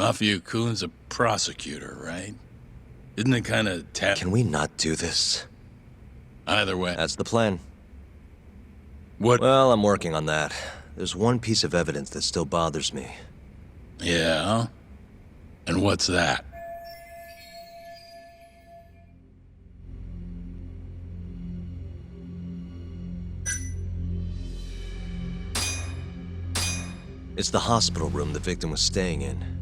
Mafia Coon's a prosecutor, right? Isn't it kind of Can we not do this? Either way. That's the plan. What? Well, I'm working on that. There's one piece of evidence that still bothers me. Yeah? And what's that? It's the hospital room the victim was staying in.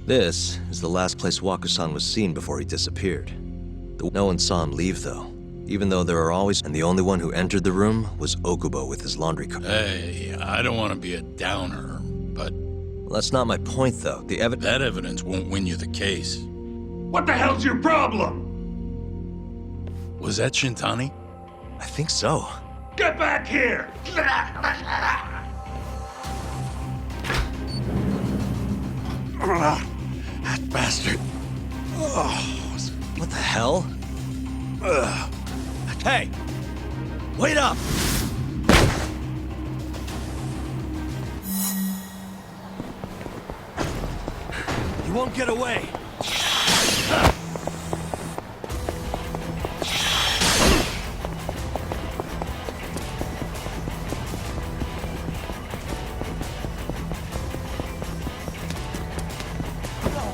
This is the last place Wakusan was seen before he disappeared. No one saw him leave, though. Even though there are always... And the only one who entered the room was Okubo with his laundry cart. Hey, I don't want to be a downer, but... Well, that's not my point, though. That evidence won't win you the case. What the hell's your problem? Was that Shintani? I think so. Get back here! That bastard. What the hell? Hey! Wait up! You won't get away!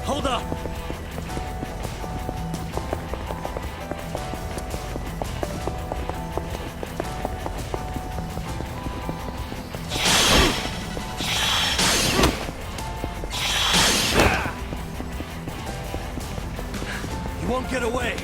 Hold up! You won't get away!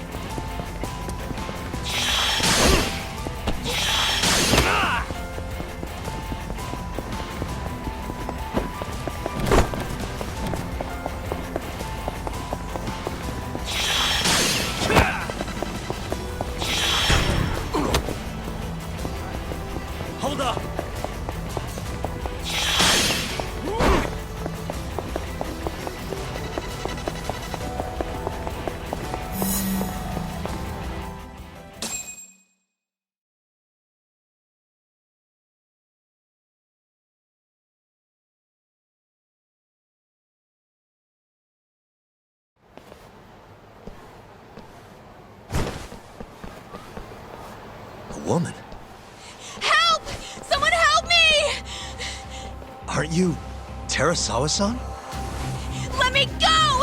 Hold up! A woman? Help! Someone help me! Aren't you Terasawa-san? Let me go!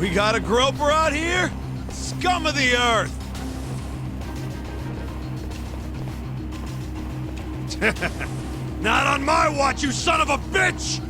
We got a groper out here? Scum of the earth! Not on my watch, you son of a bitch!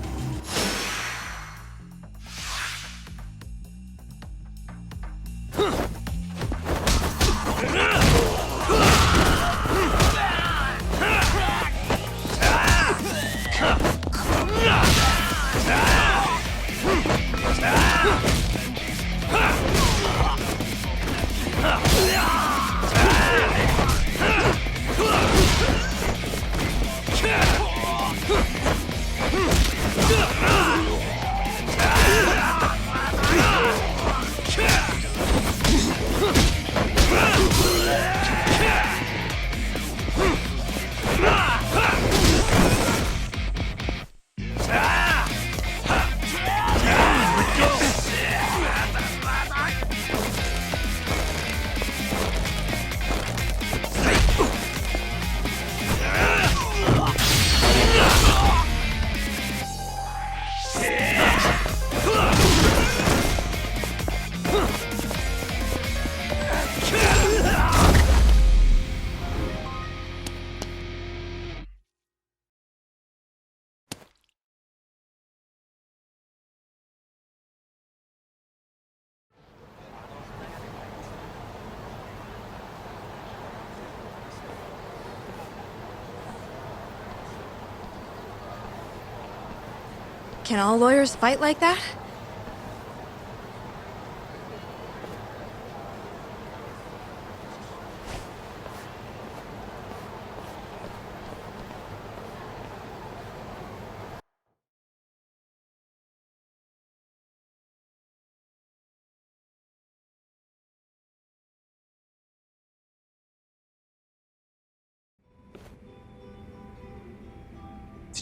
Can all lawyers fight like that?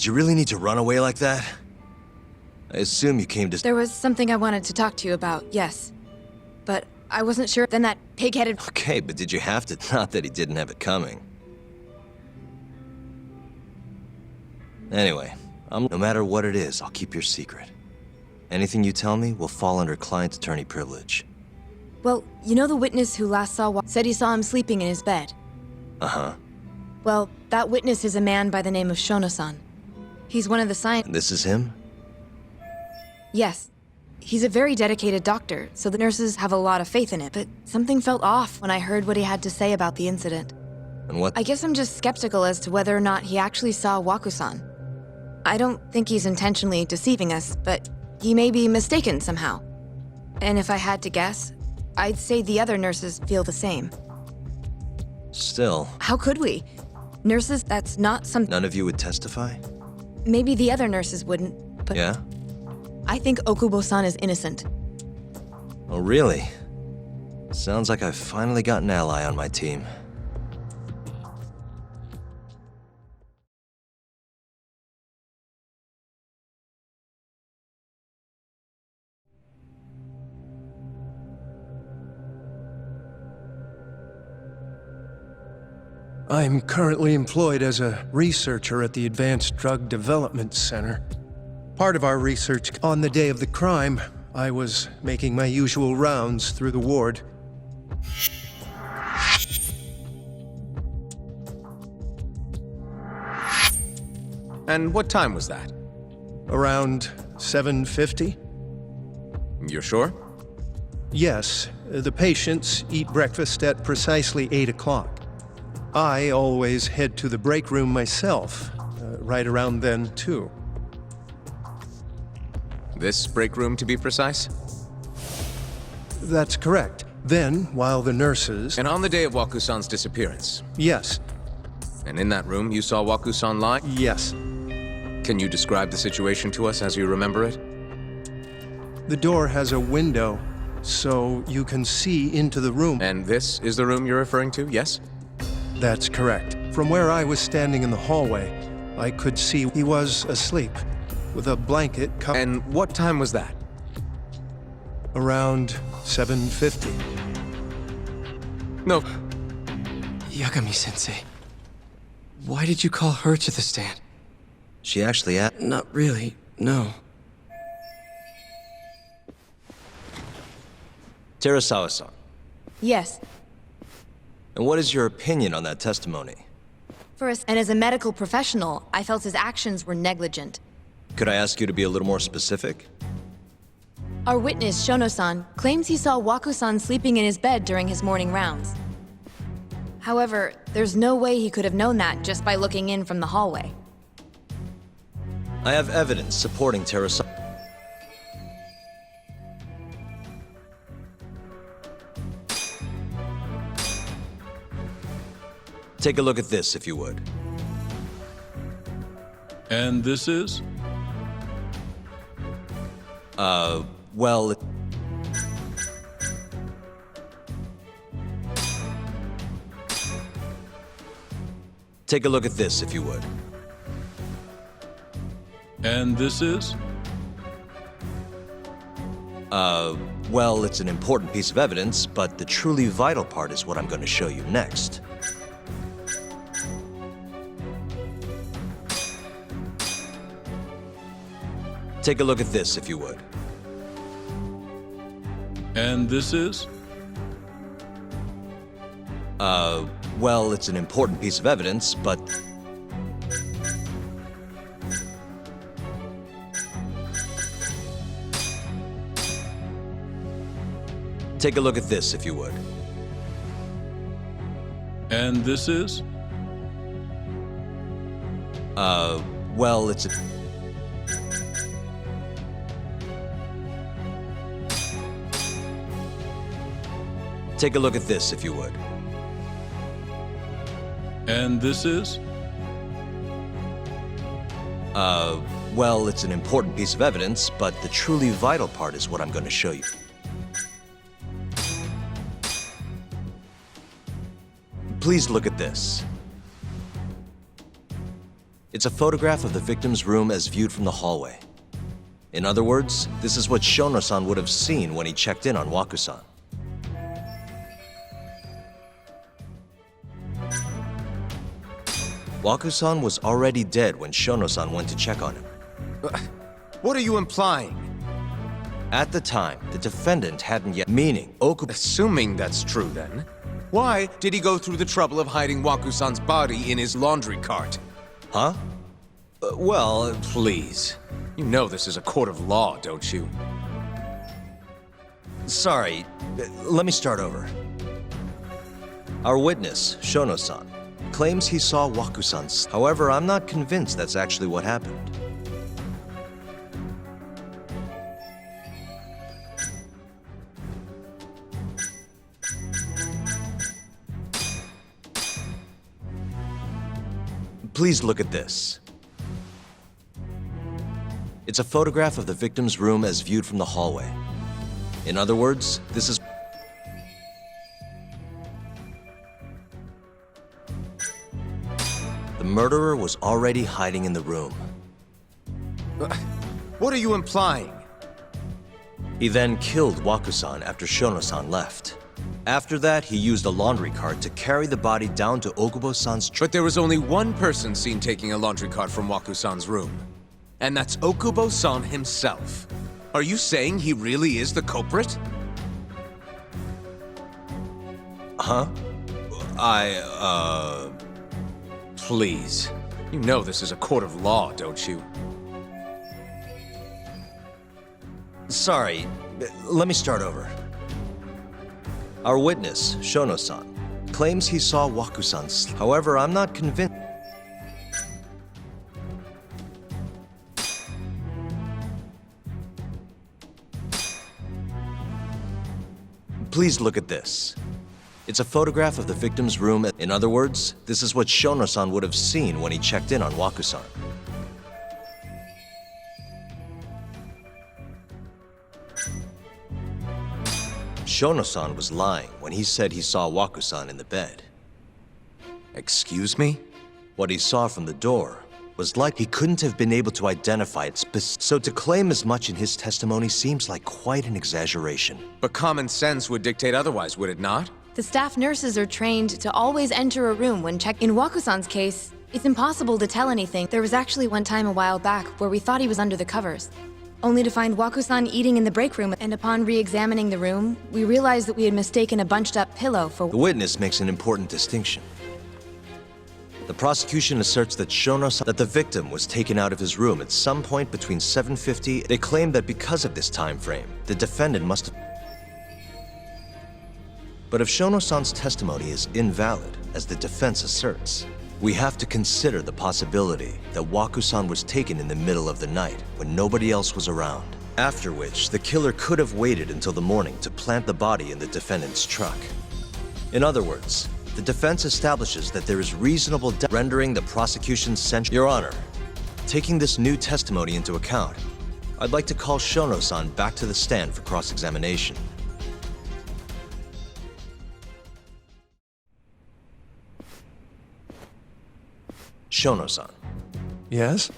Did you really need to run away like that? I assume you came to... There was something I wanted to talk to you about, yes. But I wasn't sure. Then that pig-headed... Okay, but did you have to? Not that he didn't have it coming. Anyway, no matter what it is, I'll keep your secret. Anything you tell me will fall under client attorney privilege. Well, you know the witness who last saw said he saw him sleeping in his bed? Uh-huh. Well, that witness is a man by the name of Shono-san. He's one of the And this is him? Yes. He's a very dedicated doctor, so the nurses have a lot of faith in it, but something felt off when I heard what he had to say about the incident. And what? I guess I'm just skeptical as to whether or not he actually saw Waku-san. I don't think he's intentionally deceiving us, but he may be mistaken somehow. And if I had to guess, I'd say the other nurses feel the same. Still, How could we? Nurses, that's not something... none of you would testify? Maybe the other nurses wouldn't, but Yeah? I think Okubo-san is innocent. Oh, really? Sounds like I've finally got an ally on my team. I'm currently employed as a researcher at the Advanced Drug Development Center. Part of our research on the day of the crime, I was making my usual rounds through the ward. And what time was that? Around 7:50? You're sure? Yes, the patients eat breakfast at precisely 8 o'clock. I always head to the break room myself, right around then, too. This break room, to be precise? That's correct. Then, while the nurses... And on the day of Waku-san's disappearance, Yes, and in that room you saw Waku-san lying? yes. Can you describe the situation to us as you remember it? The door has a window, so you can see into the room. And this is the room you're referring to, yes? That's correct. From where I was standing in the hallway, I could see he was asleep, with a blanket covered. And what time was that? Around 7:50. No, Yagami-sensei, why did you call her to the stand? She actually Not really, no. Terasawa-san. Yes. And what is your opinion on that testimony? And as a medical professional, I felt his actions were negligent. Could I ask you to be a little more specific? Our witness, Shono-san, claims he saw Waku-san sleeping in his bed during his morning rounds. However, there's no way he could have known that just by looking in from the hallway. I have evidence supporting Terasawa. Take a look at this, if you would. And this is? Well... Take a look at this, if you would. And this is? Well, it's an important piece of evidence, but the truly vital part is what I'm going to show you next. Take a look at this, if you would. And this is? Well, it's an important piece of evidence, but... Take a look at this, if you would. And this is? Well, it's a... Take a look at this, if you would. And this is? Well, it's an important piece of evidence, but the truly vital part is what I'm going to show you. Please look at this. It's a photograph of the victim's room as viewed from the hallway. In other words, this is what Shono-san would have seen when he checked in on Waku-san. Waku-san was already dead when Shono-san went to check on him. What are you implying? At the time, the defendant hadn't yet, meaning Okubo. Assuming that's true, then, why did he go through the trouble of hiding Waku-san's body in his laundry cart? Huh? Well, Please. You know this is a court of law, don't you? sorry. Let me start over. Our witness, Shono-san, claims he saw Waku-san's. However, I'm not convinced that's actually what happened. Please look at this. It's a photograph of the victim's room as viewed from the hallway. In other words, this is... The murderer was already hiding in the room. What are you implying? He then killed Waku-san after Shono-san left. After that, he used a laundry cart to carry the body down to Okubo-san's But there was only one person seen taking a laundry cart from Waku-san's room. And that's Okubo-san himself. Are you saying he really is the culprit? Huh? Please. You know this is a court of law, don't you? Sorry, let me start over. Our witness, Shono-san, claims he saw Waku-san's. However, I'm not convinced. Please look at this. It's a photograph of the victim's room. In other words, this is what Shono-san would have seen when he checked in on Waku-san. Shono-san was lying when he said he saw Waku-san in the bed. Excuse me? What he saw from the door was like he couldn't have been able to identify it so to claim as much in his testimony seems like quite an exaggeration. But common sense would dictate otherwise, would it not? The staff nurses are trained to always enter a room when checked. In Waku-san's case, it's impossible to tell anything. There was actually one time a while back where we thought he was under the covers, only to find Waku-san eating in the break room, and upon re-examining the room, we realized that we had mistaken a bunched-up pillow for... The witness makes an important distinction. The prosecution asserts that Shono-san, that the victim was taken out of his room at some point between 7:50. They claim that because of this time frame, the defendant must have... But if Shono-san's testimony is invalid, as the defense asserts, we have to consider the possibility that Waku-san was taken in the middle of the night when nobody else was around, after which the killer could have waited until the morning to plant the body in the defendant's truck. In other words, the defense establishes that there is reasonable doubt, rendering the prosecution's central... Your Honor, taking this new testimony into account, I'd like to call Shono-san back to the stand for cross-examination. Shono-san. Yes?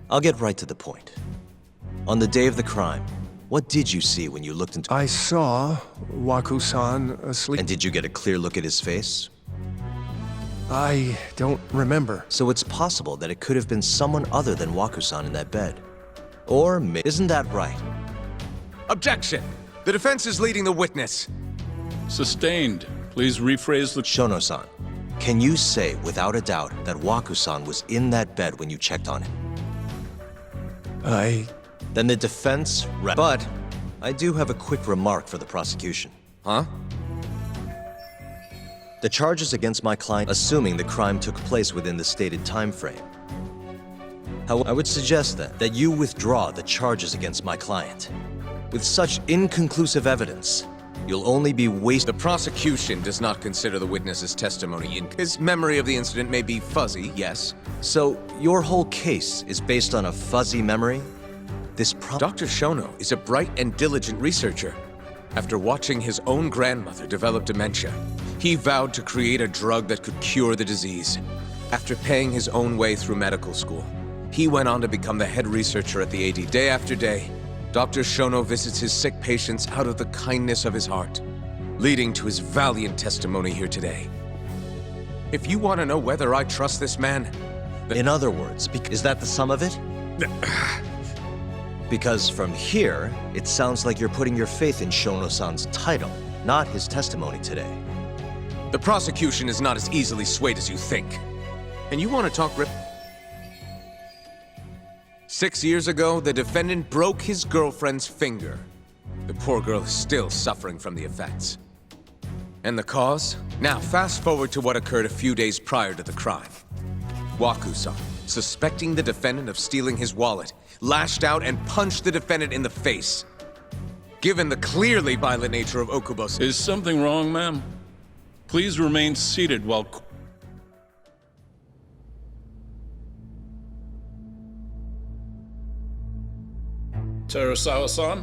I'll get right to the point. On the day of the crime, what did you see when you looked into... I saw Waku-san asleep. And did you get a clear look at his face? I don't remember. So it's possible that it could have been someone other than Waku-san in that bed. Or isn't that right? Objection! The defense is leading the witness. Sustained. Please rephrase the... Shono-san, can you say without a doubt that Waku-san was in that bed when you checked on him? Then the defense... But I do have a quick remark for the prosecution. Huh? The charges against my client, assuming the crime took place within the stated time frame. However, I would suggest that you withdraw the charges against my client. With such inconclusive evidence, you'll only be wasting... The prosecution does not consider the witness's testimony in... His memory of the incident may be fuzzy, yes. So, your whole case is based on a fuzzy memory? Dr. Shono is a bright and diligent researcher. After watching his own grandmother develop dementia, he vowed to create a drug that could cure the disease. After paying his own way through medical school, he went on to become the head researcher at the AD. Day after day, Dr. Shono visits his sick patients out of the kindness of his heart, leading to his valiant testimony here today. If you want to know whether I trust this man... In other words, is that the sum of it? Because from here, it sounds like you're putting your faith in Shono-san's title, not his testimony today. The prosecution is not as easily swayed as you think. And you want to talk rip... 6 years ago, the defendant broke his girlfriend's finger. The poor girl is still suffering from the effects. And the cause? Now, fast forward to what occurred a few days prior to the crime. Waku-san, suspecting the defendant of stealing his wallet, lashed out and punched the defendant in the face. Given the clearly violent nature of Okubo's... Is something wrong, ma'am? Please remain seated while... Terasawa-san?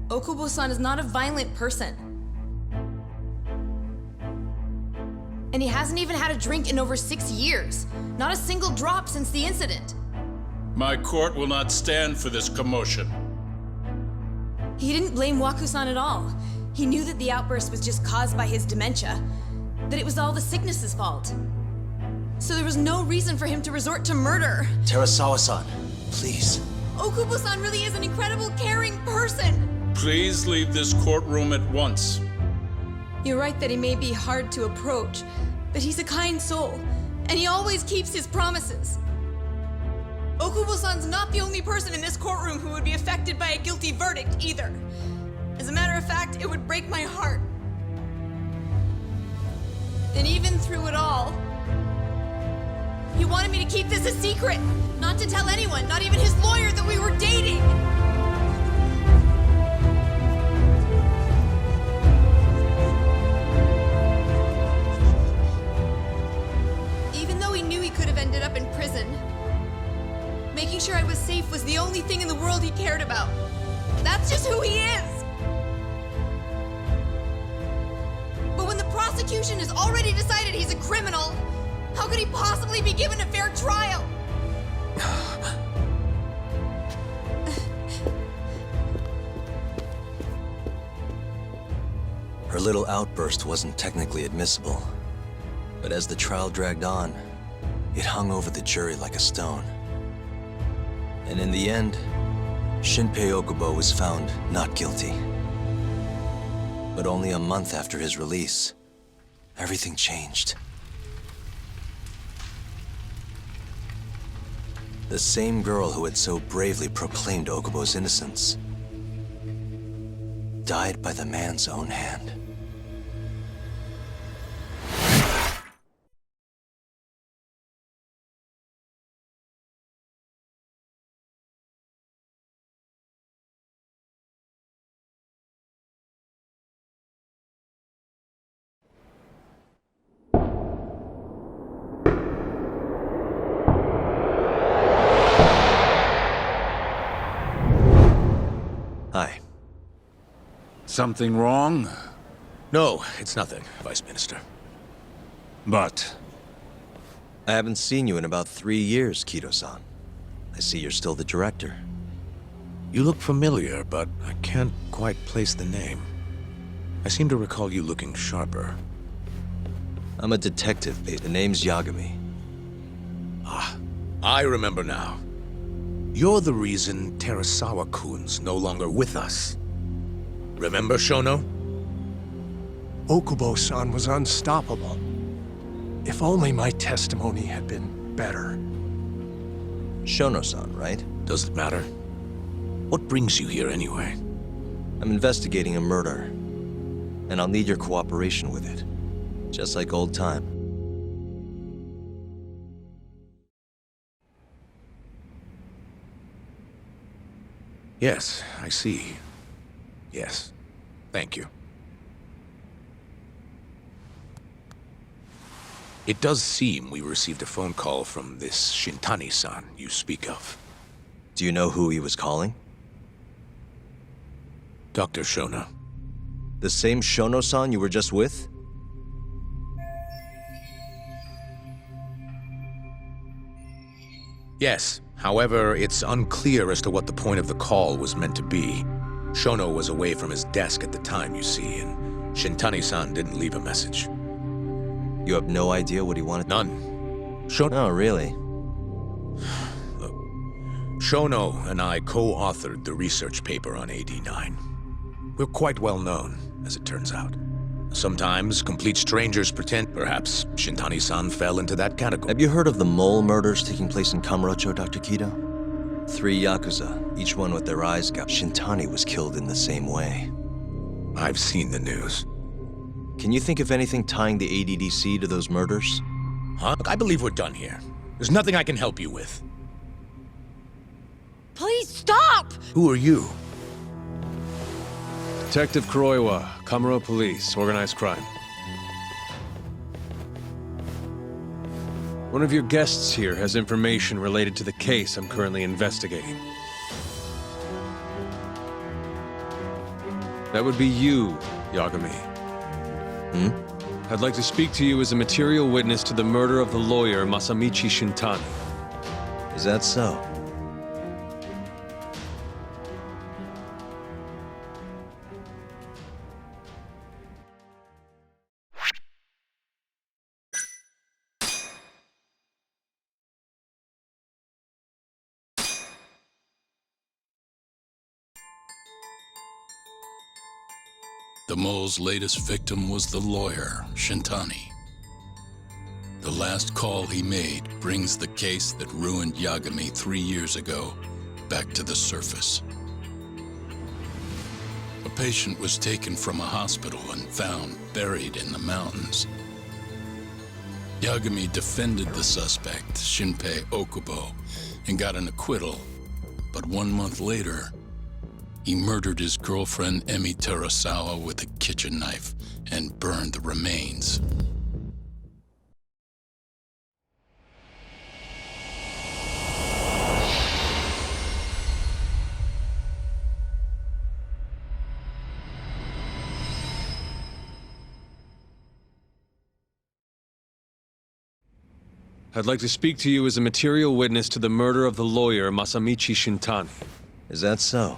Okubo-san is not a violent person. And he hasn't even had a drink in over 6 years. Not a single drop since the incident. My court will not stand for this commotion. He didn't blame Waku-san at all. He knew that the outburst was just caused by his dementia, that it was all the sickness's fault. So there was no reason for him to resort to murder. Terasawa-san, please. Okubo-san really is an incredible, caring person. Please leave this courtroom at once. You're right that he may be hard to approach, but he's a kind soul, and he always keeps his promises. Okubo-san's not the only person in this courtroom who would be affected by a guilty verdict, either. As a matter of fact, it would break my heart. And even through it all, he wanted me to keep this a secret, not to tell anyone, not even his lawyer, that we were dating. Even though he knew he could have ended up in prison, making sure I was safe was the only thing in the world he cared about. That's just who he is. But when the prosecution has already decided he's a criminal, how could he possibly be given a fair trial? Her little outburst wasn't technically admissible, but as the trial dragged on, it hung over the jury like a stone. And in the end, Shinpei Okubo was found not guilty. But only a month after his release, everything changed. The same girl who had so bravely proclaimed Okubo's innocence died by the man's own hand. Hi. Something wrong? No, it's nothing, Vice Minister. But... I haven't seen you in about 3 years, Kido-san. I see you're still the director. You look familiar, but I can't quite place the name. I seem to recall you looking sharper. I'm a detective, babe. The name's Yagami. Ah, I remember now. You're the reason Terasawa-kun's no longer with us. Remember, Shono? Okubo-san was unstoppable. If only my testimony had been better. Shono-san, right? Does it matter? What brings you here anyway? I'm investigating a murder, and I'll need your cooperation with it. Just like old time. Yes, I see. Yes. Thank you. It does seem we received a phone call from this Shintani-san you speak of. Do you know who he was calling? Dr. Shono. The same Shono-san you were just with? Yes, however, it's unclear as to what the point of the call was meant to be. Shono was away from his desk at the time, you see, and Shintani-san didn't leave a message. You have no idea what he wanted? None. Shono... Oh, really? Look, Shono and I co-authored the research paper on AD9. We're quite well known, as it turns out. Sometimes complete strangers pretend. Perhaps Shintani-san fell into that category. Have you heard of the mole murders taking place in Kamurocho, Dr. Kido? 3 Yakuza, each one with their eyes gouged. Shintani was killed in the same way. I've seen the news. Can you think of anything tying the ADDC to those murders? Huh? Look, I believe we're done here. There's nothing I can help you with. Please stop! Who are you? Detective Kuroiwa, Kamuro Police, Organized Crime. One of your guests here has information related to the case I'm currently investigating. That would be you, Yagami. I'd like to speak to you as a material witness to the murder of the lawyer Masamichi Shintani. Is that so? The mole's latest victim was the lawyer, Shintani. The last call he made brings the case that ruined Yagami 3 years ago back to the surface. A patient was taken from a hospital and found buried in the mountains. Yagami defended the suspect, Shinpei Okubo, and got an acquittal. But 1 month later, he murdered his girlfriend Emi Terasawa with a kitchen knife and burned the remains. I'd like to speak to you as a material witness to the murder of the lawyer Masamichi Shintani. Is that so?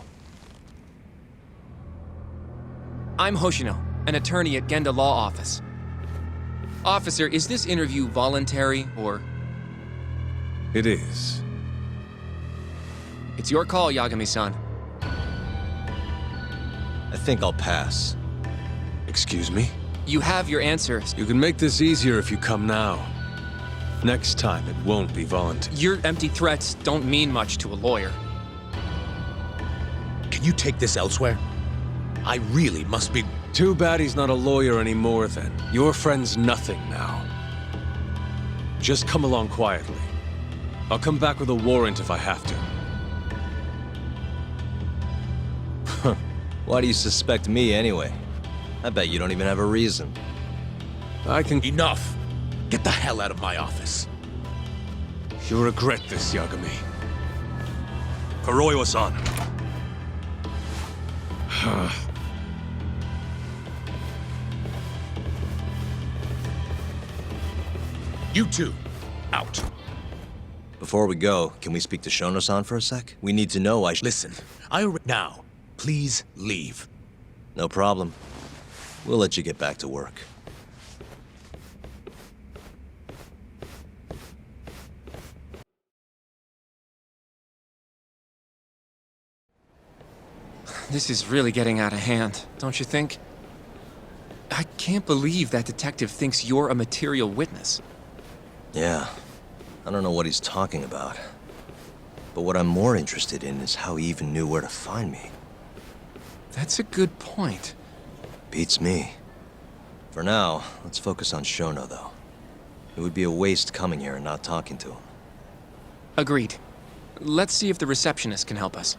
I'm Hoshino, an attorney at Genda Law Office. Officer, is this interview voluntary, or...? It is. It's your call, Yagami-san. I think I'll pass. Excuse me? You have your answers. You can make this easier if you come now. Next time, it won't be voluntary. Your empty threats don't mean much to a lawyer. Can you take this elsewhere? I really must be... Too bad he's not a lawyer anymore, then. Your friend's nothing now. Just come along quietly. I'll come back with a warrant if I have to. Why do you suspect me anyway? I bet you don't even have a reason. I can... Enough! Get the hell out of my office. You'll regret this, Yagami. Kuroiwa-san. You two, out. Before we go, can we speak to Shono-san for a sec? We need to know Listen, now, please leave. No problem. We'll let you get back to work. This is really getting out of hand, don't you think? I can't believe that detective thinks you're a material witness. Yeah. I don't know what he's talking about. But what I'm more interested in is how he even knew where to find me. That's a good point. Beats me. For now, let's focus on Shono, though. It would be a waste coming here and not talking to him. Agreed. Let's see if the receptionist can help us.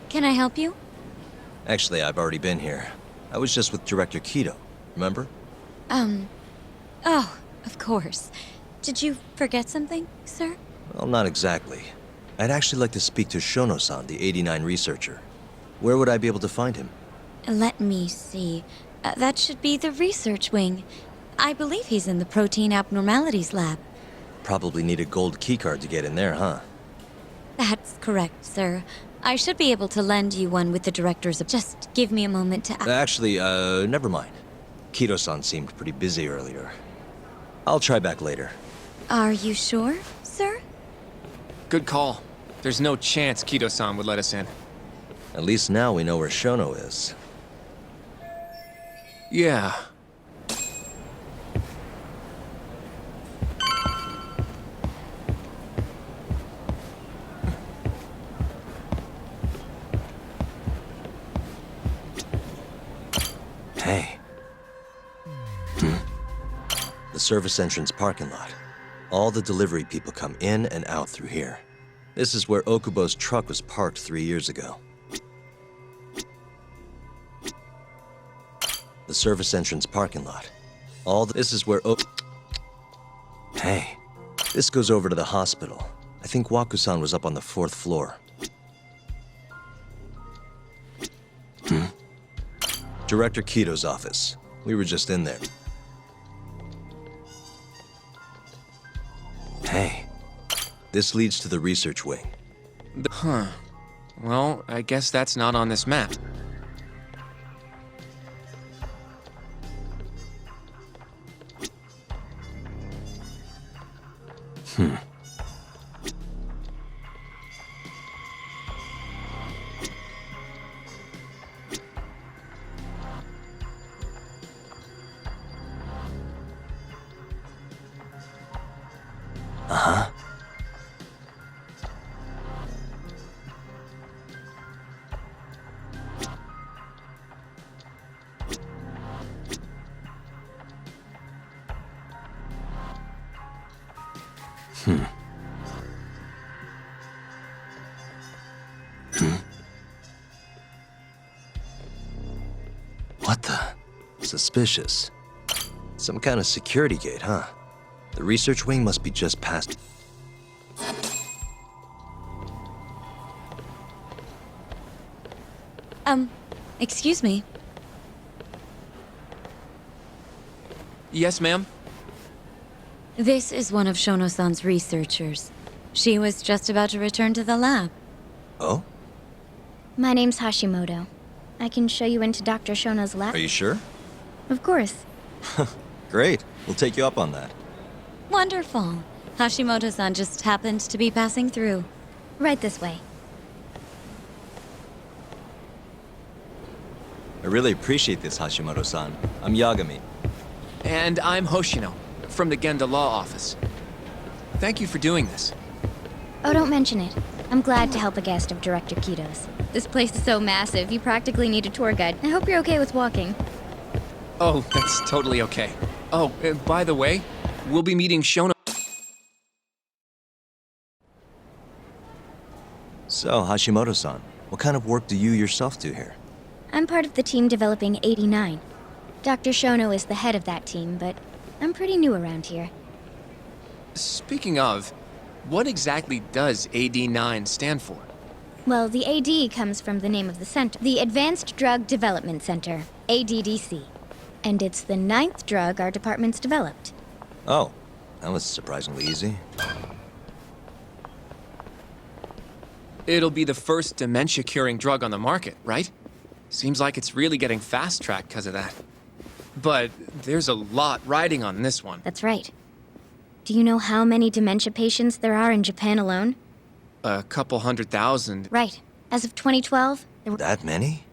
Can I help you? Actually, I've already been here. I was just with Director Kido. remember? Oh, of course. Did you forget something, sir? Well, not exactly. I'd actually like to speak to Shono-san, the 89 researcher. Where would I be able to find him? Let me see. That should be the research wing. I believe he's in the protein abnormalities lab. Probably need a gold keycard to get in there, huh? That's correct, sir. I should be able to lend you one with the directors. Just give me a moment to... Actually, never mind. Kido-san seemed pretty busy earlier. I'll try back later. Are you sure, sir? Good call. There's no chance Kido-san would let us in. At least now we know where Shono is. Yeah. Hey. The service entrance parking lot. All the delivery people come in and out through here. This is where Okubo's truck was parked 3 years ago. The service entrance parking lot. This is where Hey. This goes over to the hospital. I think Waku-san was up on the 4th floor. Director Kido's office. We were just in there. Hey. This leads to the research wing. Huh. Well, I guess that's not on this map. Uh-huh. What the? Suspicious. Some kind of security gate, huh? The research wing must be just past. Excuse me. Yes, ma'am? This is one of Shono-san's researchers. She was just about to return to the lab. Oh? My name's Hashimoto. I can show you into Dr. Shono's lab. Are you sure? Of course. Great. We'll take you up on that. Wonderful. Hashimoto-san just happened to be passing through. Right this way. I really appreciate this, Hashimoto-san. I'm Yagami. And I'm Hoshino, from the Genda Law Office. Thank you for doing this. Oh, don't mention it. I'm glad to help a guest of Director Kido's. This place is so massive, you practically need a tour guide. I hope you're okay with walking. Oh, that's totally okay. Oh, by the way, we'll be meeting Shono. So, Hashimoto-san, what kind of work do you yourself do here? I'm part of the team developing 89. Dr. Shono is the head of that team, but I'm pretty new around here. Speaking of, what exactly does AD9 stand for? Well, the AD comes from the name of the center, the Advanced Drug Development Center, ADDC. And it's the 9th drug our department's developed. Oh, that was surprisingly easy. It'll be the first dementia-curing drug on the market, right? Seems like it's really getting fast-tracked because of that. But there's a lot riding on this one. That's right. Do you know how many dementia patients there are in Japan alone? A couple 100,000. Right. As of 2012, there were... That many?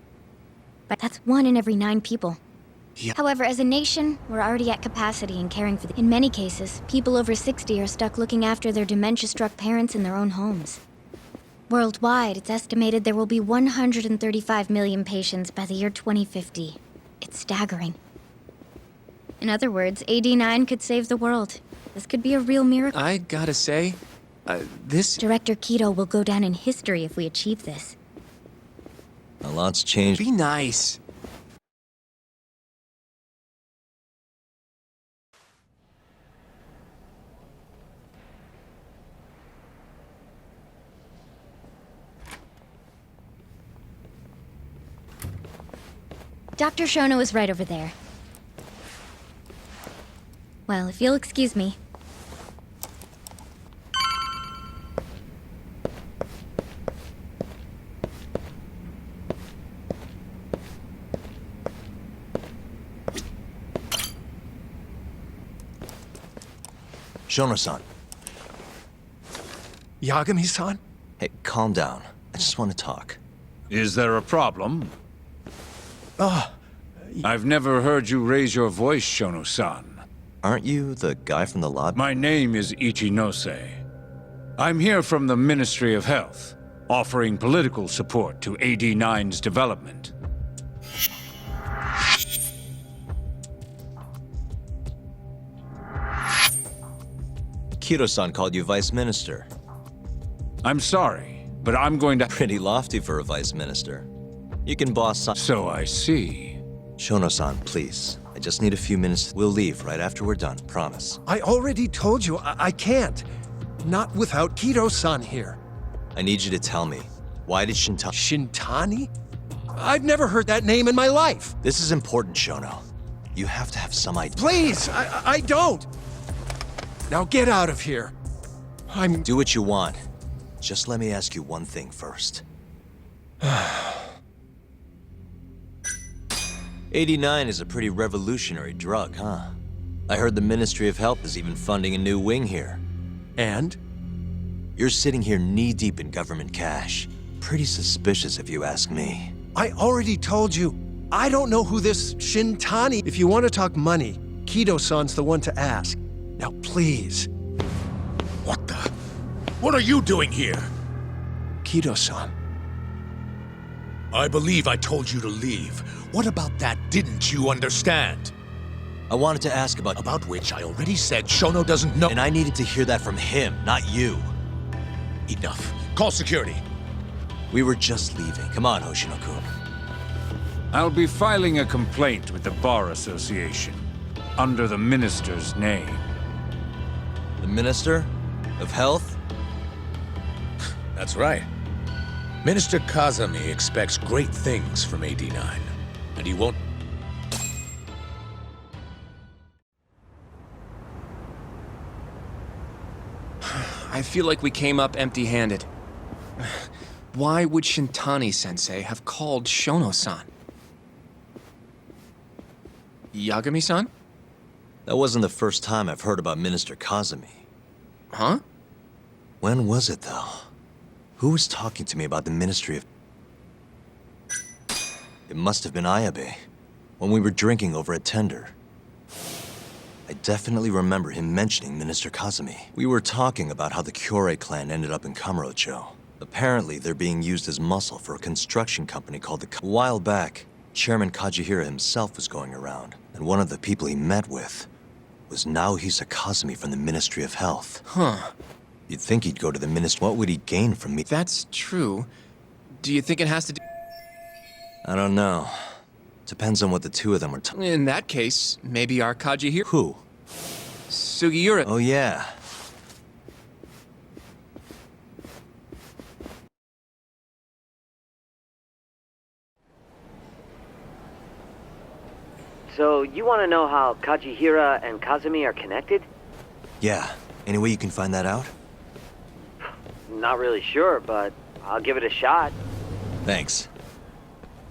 But that's 1 in every 9 people. Yeah. However, as a nation, we're already at capacity in caring for In many cases, people over 60 are stuck looking after their dementia-struck parents in their own homes. Worldwide, it's estimated there will be 135 million patients by the year 2050. It's staggering. In other words, AD9 could save the world. This could be a real miracle. I gotta say, this... Director Kido will go down in history if we achieve this. A lot's changed. Be nice. Dr. Shono is right over there. Well, if you'll excuse me. Shono-san. Yagami-san? Hey, calm down. I just want to talk. Is there a problem? I've never heard you raise your voice, Shono-san. Aren't you the guy from the lobby? My name is Ichinose. I'm here from the Ministry of Health, offering political support to AD9's development. Kiro-san called you vice minister. I'm sorry, but I'm going to... Pretty lofty for a vice minister. You can boss some... So I see. Shono-san, please. I just need a few minutes. We'll leave right after we're done, promise. I already told you I can't. Not without Kiro-san here. I need you to tell me, why did Shintani? I've never heard that name in my life. This is important, Shono. You have to have some idea. Please, I don't. Now get out of here. Do what you want. Just let me ask you one thing first. 89 is a pretty revolutionary drug, huh? I heard the Ministry of Health is even funding a new wing here. And? You're sitting here knee-deep in government cash. Pretty suspicious if you ask me. I already told you, I don't know who this Shintani... If you want to talk money, Kido-san's the one to ask. Now please. What the? What are you doing here? Kido-san. I believe I told you to leave. What about that didn't you understand? I wanted to ask about... About which I already said Shono doesn't know... And I needed to hear that from him, not you. Enough. Call security. We were just leaving. Come on, Hoshino-kun. I'll be filing a complaint with the Bar Association, under the Minister's name. The Minister of Health? That's right. Minister Kazami expects great things from AD9, and he won't... I feel like we came up empty-handed. Why would Shintani-sensei have called Shono-san? Yagami-san? That wasn't the first time I've heard about Minister Kazami. Huh? When was it, though? Who was talking to me about the Ministry of... It must have been Ayabe, when we were drinking over at Tender. I definitely remember him mentioning Minister Kazami. We were talking about how the Kyorei clan ended up in Kamurocho. Apparently, they're being used as muscle for a construction company called the... A while back, Chairman Kajihira himself was going around, and one of the people he met with was Naohisa Kazami from the Ministry of Health. Huh. You'd think he'd go to the ministry. What would he gain from me? That's true. Do you think it has to do... I don't know. Depends on what the two of them are In that case, maybe our Kajihira... Who? Sugiura... Oh, yeah. So, you want to know how Kajihira and Kazami are connected? Yeah. Any way you can find that out? Not really sure, but I'll give it a shot. Thanks.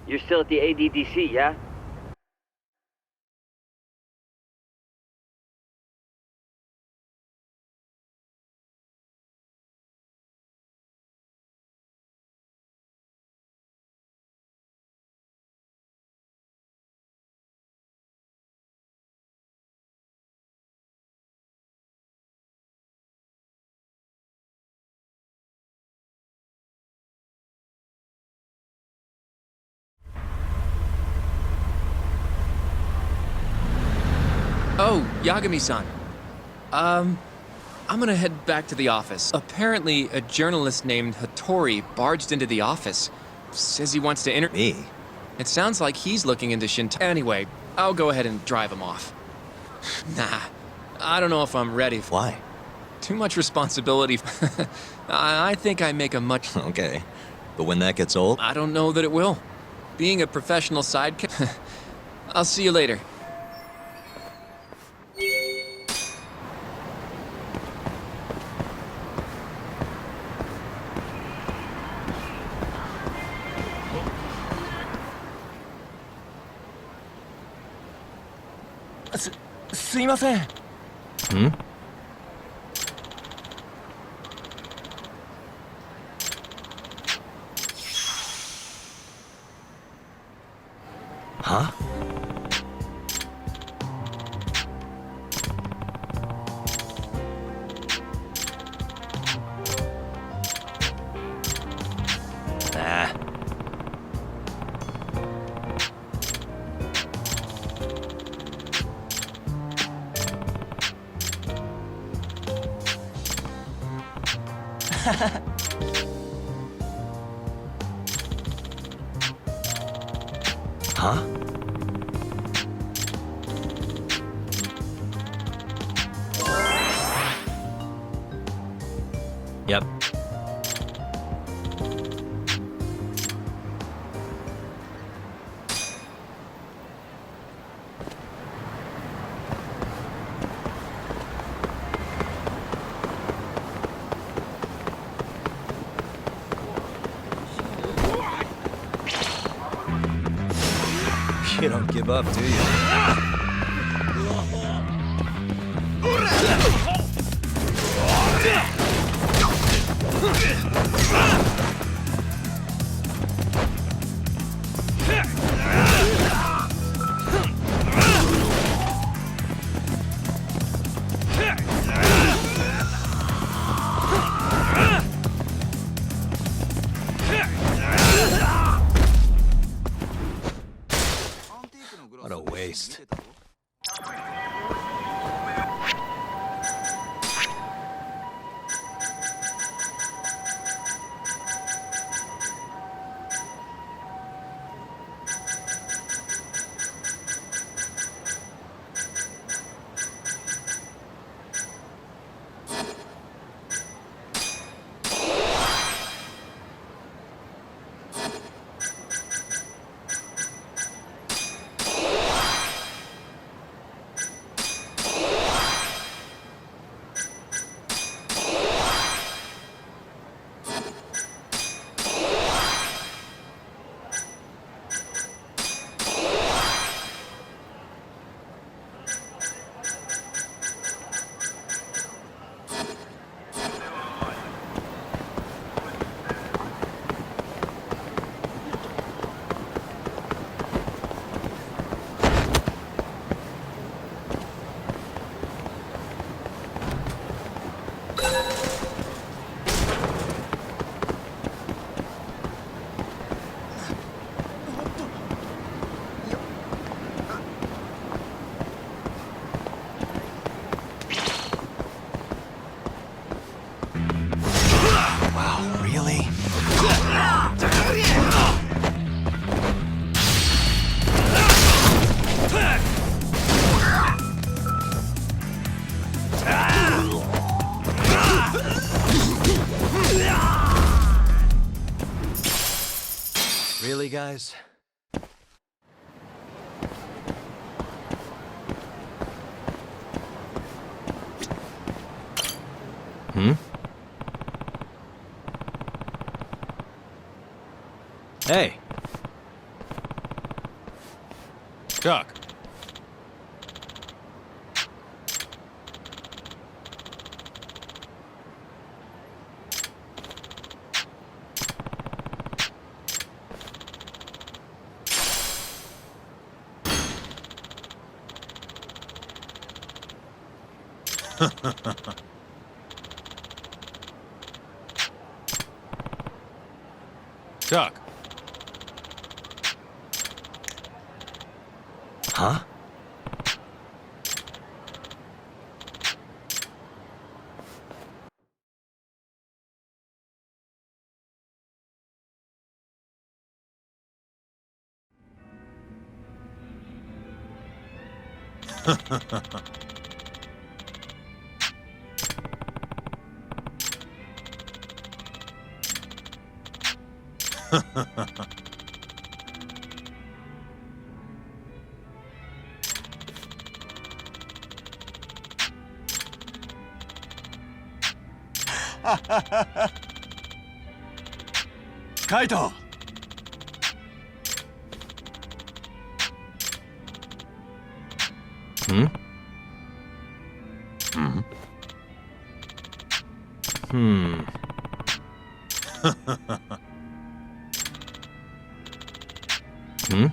You're still at the ADDC, yeah? Oh, Yagami-san. I'm gonna head back to the office. Apparently, a journalist named Hattori barged into the office. Says he wants to Me? It sounds like he's looking into Shinta. Anyway, I'll go ahead and drive him off. Nah, I don't know if I'm ready. Why? Too much responsibility. I think I make a much... Okay. But when that gets old? I don't know that it will. Being a professional sidekick... I'll see you later. Huh? Nah. Huh? Yep. You don't give up, do you? What a waste. Wow, really? Really, guys? Hmm? Hey! Chuck. Chuck. Huh? カイト。Hmm? Hmm? Hmm. Hmm?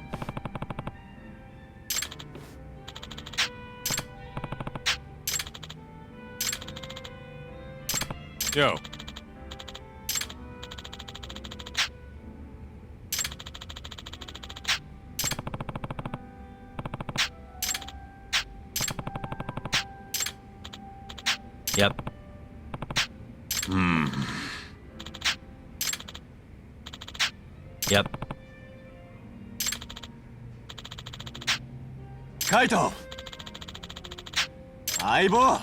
Yo. Yep. Yep. カイト。相棒。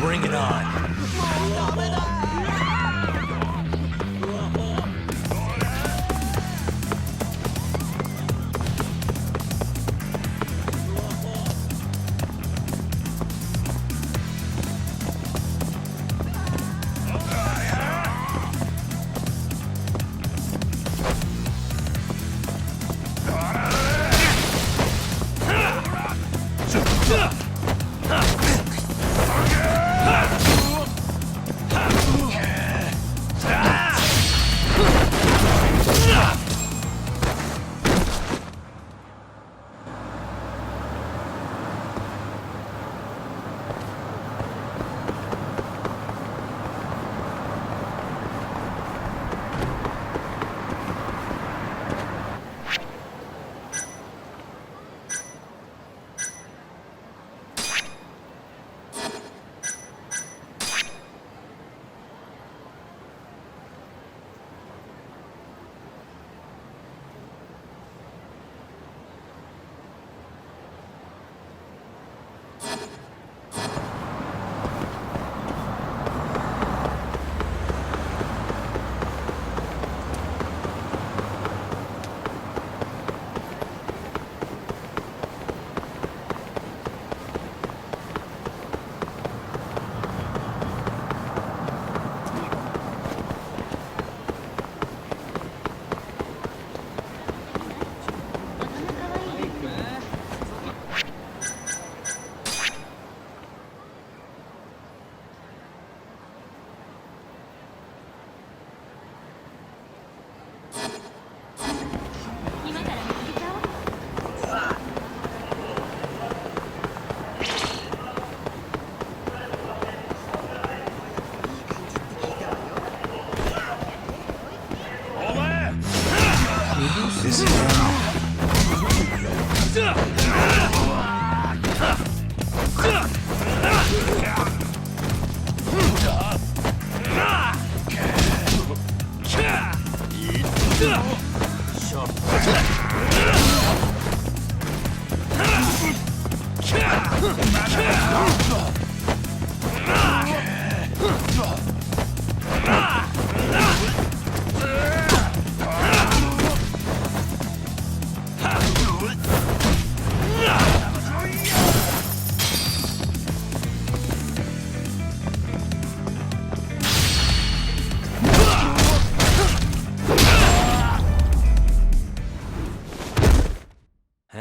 Bring it on.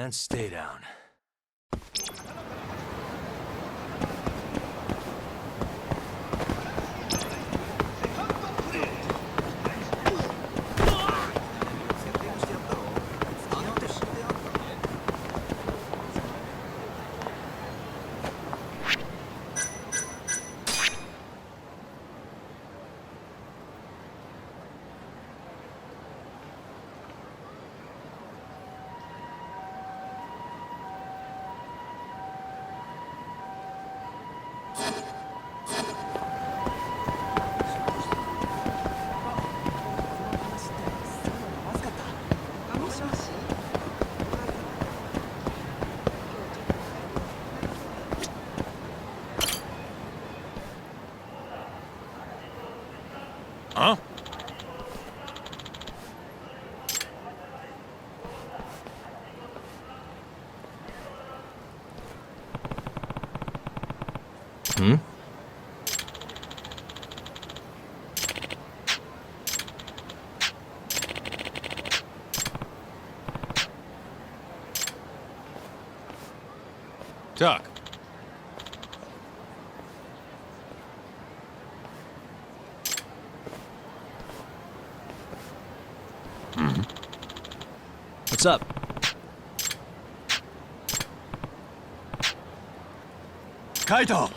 And stay down. Huh? Hmm? Tuck. What's up? Kaito!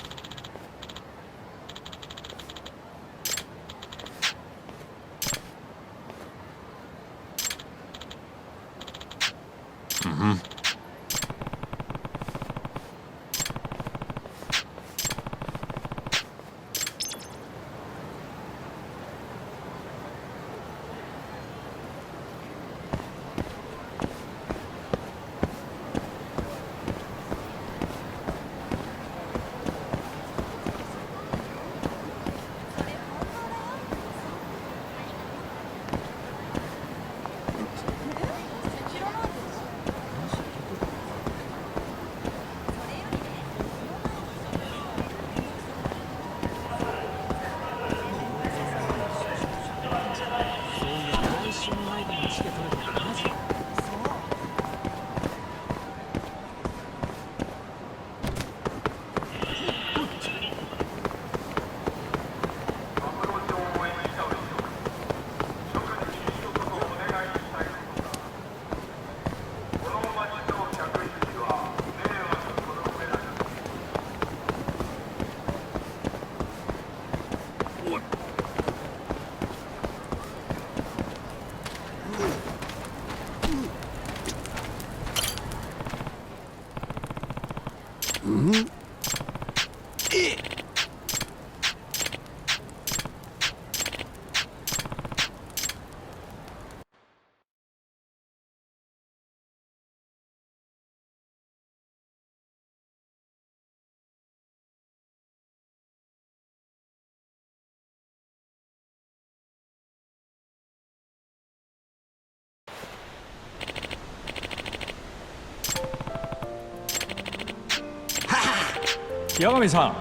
야가미-san.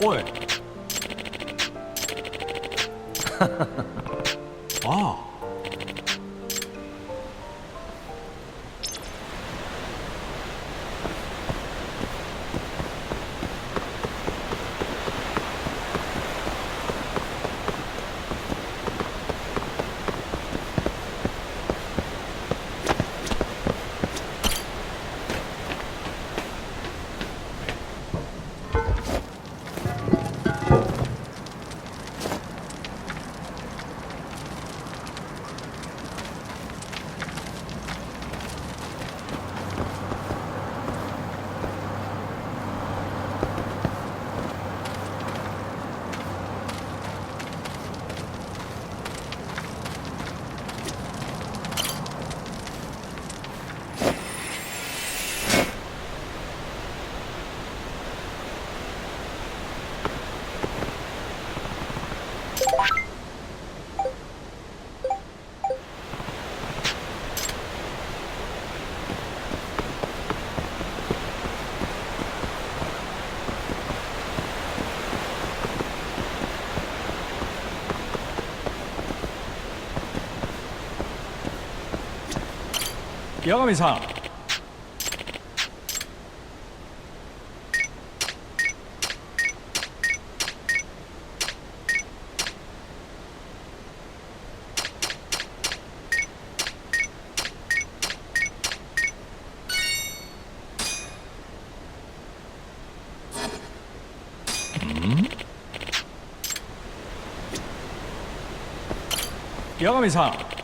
오이. 아. 영암이 상. 영암이 상.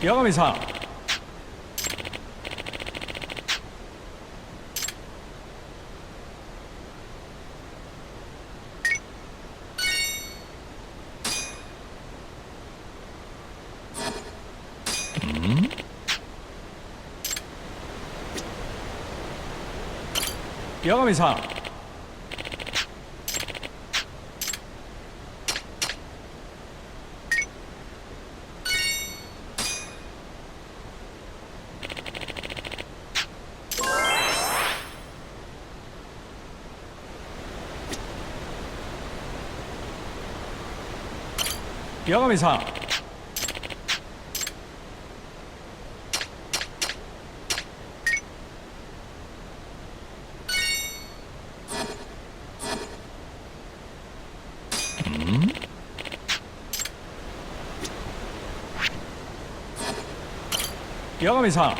영암이 상. 영암이 상. 영암이 상. 영암이 상.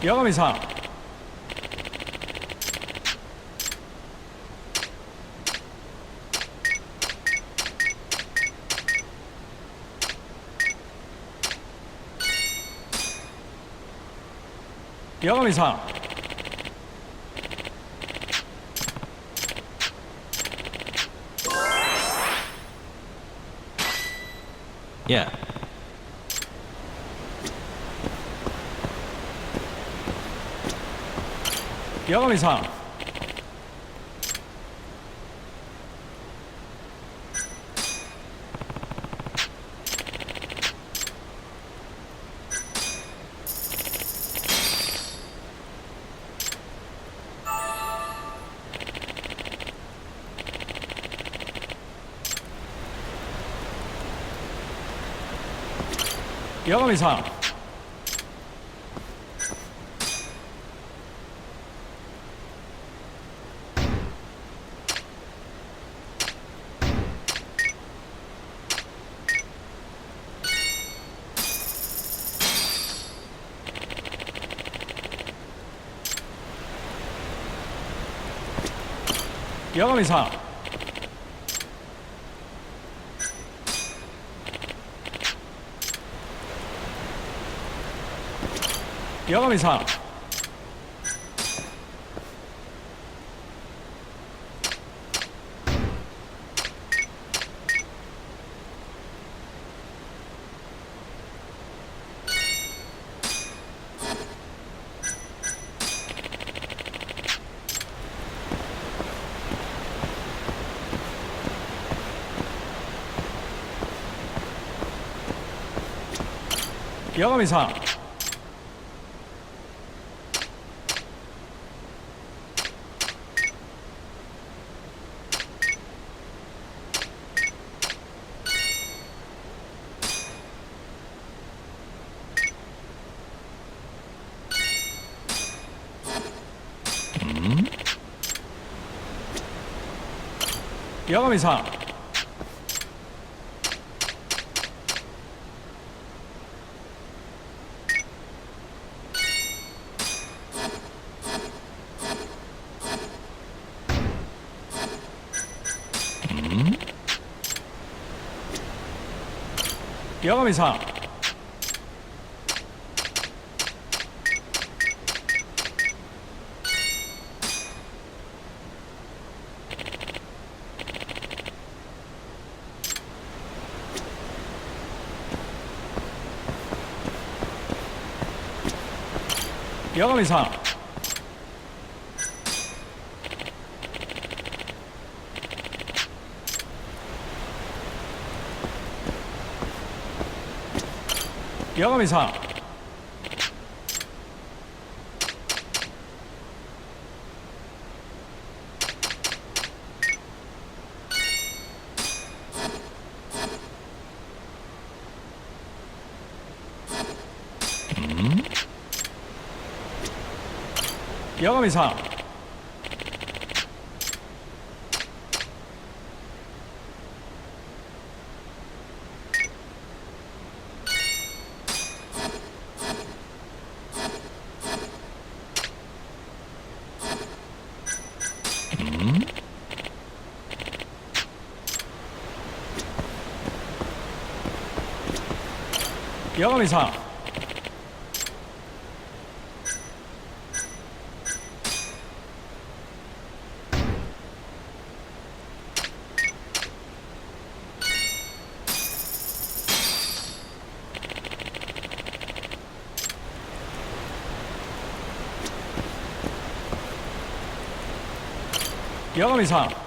영암이 상. 영암이 상. Yeah. 영암이 상. 영암이 상. 영암이 상. 영암이 상. 영암이 상. 영암이 상. 영암이 상. 여가미상. 여가미상. 여가미상. 여가미상. 여가미상.